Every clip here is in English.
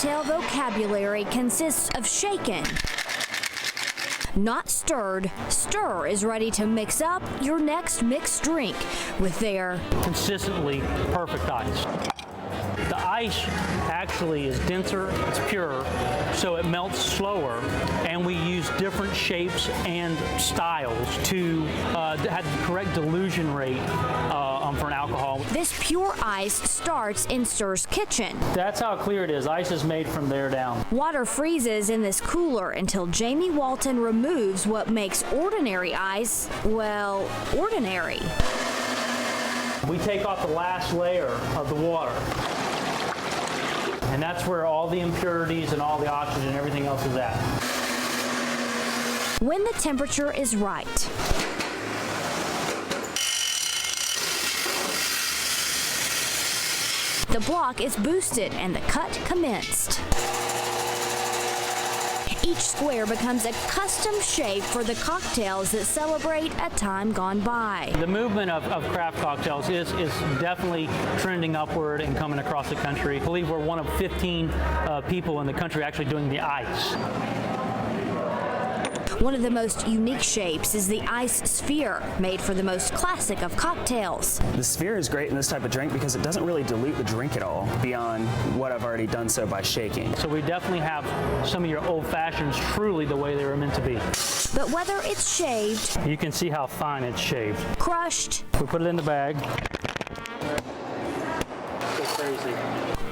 cocktail vocabulary consists of shaken, not stirred. Stir is ready to mix up your next mixed drink with their consistently perfect ice. The ice actually is denser, it's purer, so it melts slower, and we use different shapes and styles to have the correct dilution rate for an alcohol. This pure ice starts in Stir's kitchen. That's how clear it is. Ice is made from there down. Water freezes in this cooler until Jamie Walton removes what makes ordinary ice, well, ordinary. We take off the last layer of the water. And that's where all the impurities and all the oxygen and everything else is at. When the temperature is right, the block is boosted and the cut commenced. Each square becomes a custom shape for the cocktails that celebrate a time gone by. The movement of craft cocktails is definitely trending upward and coming across the country. I believe we're one of 15 people in the country actually doing the ice. One of the most unique shapes is the ice sphere, made for the most classic of cocktails. The sphere is great in this type of drink because it doesn't really dilute the drink at all beyond what I've already done so by shaking. So we definitely have some of your old fashions truly the way they were meant to be. But whether it's shaved, you can see how fine it's shaved. Crushed, we put it in the bag. Go crazy.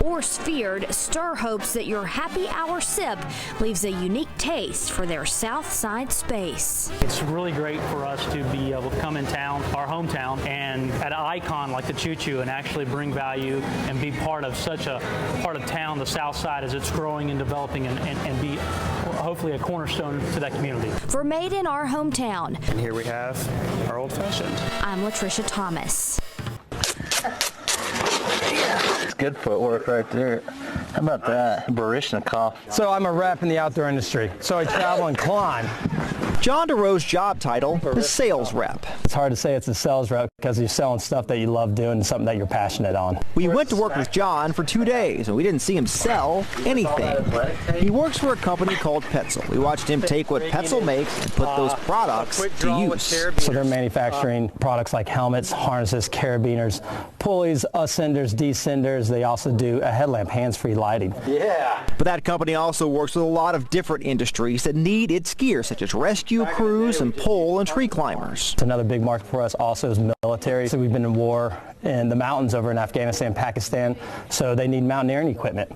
Or sphered, Stir hopes that your happy hour sip leaves a unique taste for their South Side space. It's really great for us to be able to come in town, our hometown, and at an icon like the Choo Choo and actually bring value and be part of such a part of town, the South Side, as it's growing and developing and be hopefully a cornerstone to that community. For Made in Our Hometown. And here we have our old fashioned. I'm Latricia Thomas. It's good footwork right there. How about that? Baryshnikov. So I'm a rep in the outdoor industry, so I travel and climb. John DeRoe's job title is sales rep. It's hard to say it's a sales rep because you're selling stuff that you love doing and something that you're passionate on. We went to work with John for 2 days, and we didn't see him sell anything. He works for a company called Petzl. We watched him take what Petzl makes and put those products to use. So they're manufacturing products like helmets, harnesses, carabiners, pulleys, ascenders, descenders. They also do a headlamp, hands-free lighting. Yeah. But that company also works with a lot of different industries that need its gear, such as rescue crews and pole and tree climbers. Another big market for us also is military. So we've been in war in the mountains over in Afghanistan, Pakistan, so they need mountaineering equipment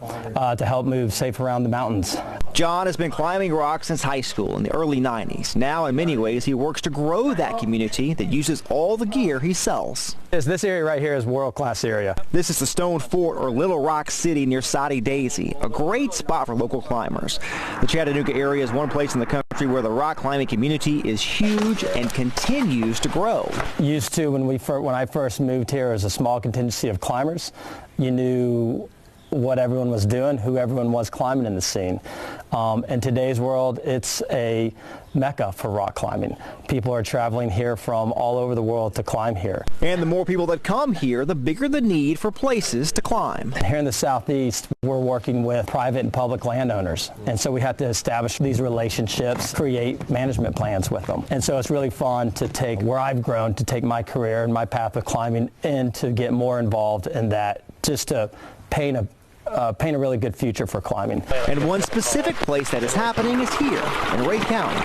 to help move safe around the mountains. John has been climbing rock since high school in the early 90s. Now, in many ways, he works to grow that community that uses all the gear he sells. This area right here is world-class area. This is the Stone Fort, or Little Rock City, near Soddy Daisy, a great spot for local climbers. The Chattanooga area is one place in the country where the rock climbing community is huge and continues to grow. Used to, when I first moved here, as a small contingency of climbers, you knew what everyone was doing, who everyone was climbing in the scene. In today's world, it's a mecca for rock climbing. People are traveling here from all over the world to climb here. And the more people that come here, the bigger the need for places to climb. Here in the Southeast, we're working with private and public landowners. And so we have to establish these relationships, create management plans with them. And so it's really fun to take where I've grown, to take my career and my path of climbing and to get more involved in that, just to paint a really good future for climbing. And one specific place that is happening is here in Ray County.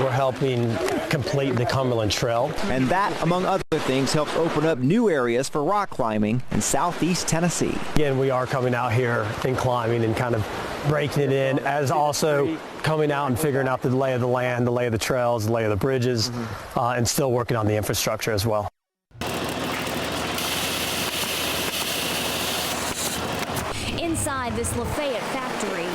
We're helping complete the Cumberland Trail. And that, among other things, helps open up new areas for rock climbing in southeast Tennessee. Again, we are coming out here and climbing and kind of breaking it in, as also coming out and figuring out the lay of the land, the lay of the trails, the lay of the bridges, and still working on the infrastructure as well. Inside this Lafayette factory,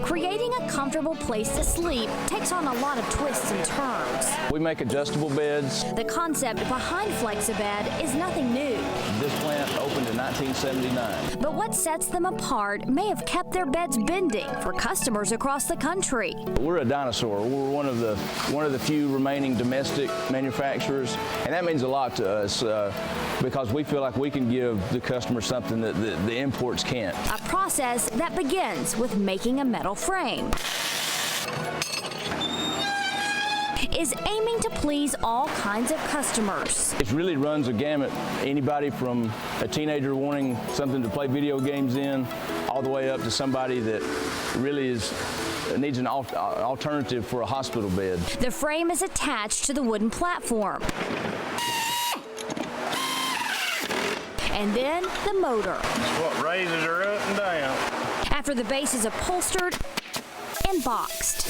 Creating a comfortable place to sleep takes on a lot of twists and turns. We make adjustable beds. The concept behind Flex-A-Bed is nothing new. This plant opened in 1979. But what sets them apart may have kept their beds bending for customers across the country. We're a dinosaur. We're one of the few remaining domestic manufacturers, and that means a lot to us because we feel like we can give the customer something that the imports can't. A process that begins with making a metal frame. Is aiming to please all kinds of customers. It really runs a gamut. Anybody from a teenager wanting something to play video games in, all the way up to somebody that really needs an alternative for a hospital bed. The frame is attached to the wooden platform. And then the motor. What raises her up and down. After the base is upholstered and boxed.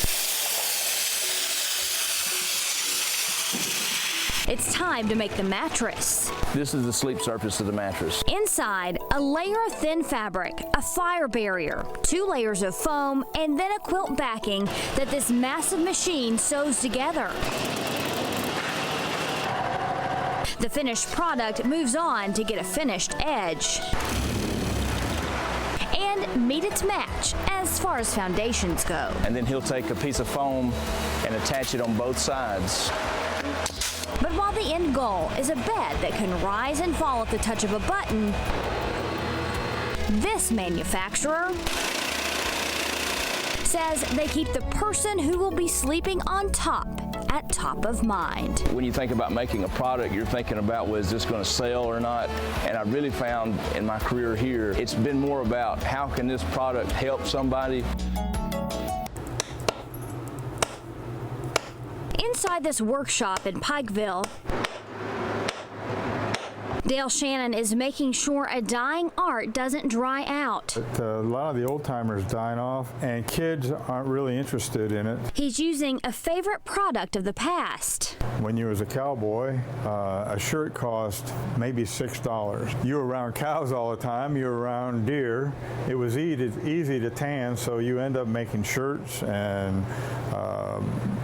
It's time to make the mattress. This is the sleep surface of the mattress. Inside, a layer of thin fabric, a fire barrier, 2 layers of foam, and then a quilt backing that this massive machine sews together. The finished product moves on to get a finished edge and meet its match as far as foundations go. And then he'll take a piece of foam and attach it on both sides. But while the end goal is a bed that can rise and fall at the touch of a button, this manufacturer says they keep the person who will be sleeping on top at top of mind. When you think about making a product, you're thinking about, well, is this going to sell or not? And I really found in my career here, it's been more about how can this product help somebody. Inside this workshop in Pikeville, Dale Shannon is making sure a dying art doesn't dry out. A lot of the old timers dying off, and kids aren't really interested in it. He's using a favorite product of the past. When you was a cowboy, a shirt cost maybe $6. You were around cows all the time, you were around deer. It was easy to tan, so you end up making shirts and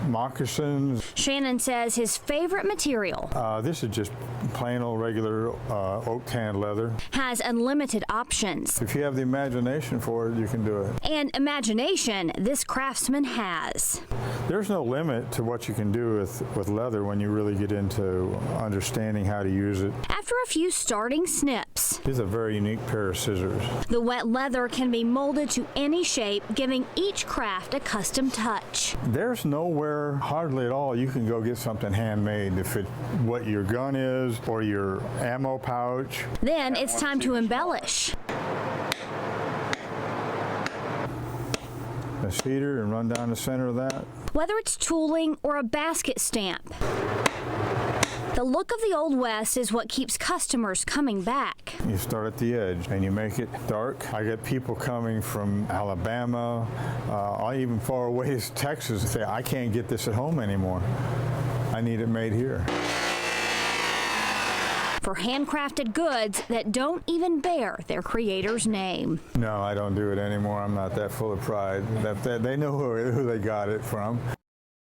moccasins. Shannon says his favorite material, this is just plain old regular oak tan leather. Has unlimited options. If you have the imagination for it, you can do it. And imagination this craftsman has. There's no limit to what you can do with leather when you really get into understanding how to use it. After a few starting snips, This is a very unique pair of scissors. the wet leather can be molded to any shape, giving each craft a custom touch. There's nowhere, hardly at all, you can go get something handmade to fit what your gun is or your ammo pouch. Then it's time to embellish. A cedar and run down the center of that. Whether it's tooling or a basket stamp, the look of the Old West is what keeps customers coming back. You start at the edge and you make it dark. I get people coming from Alabama, even far away as Texas, and say, I can't get this at home anymore. I need it made here. For handcrafted goods that don't even bear their creator's name. No, I don't do it anymore. I'm not that full of pride. They know who they got it from.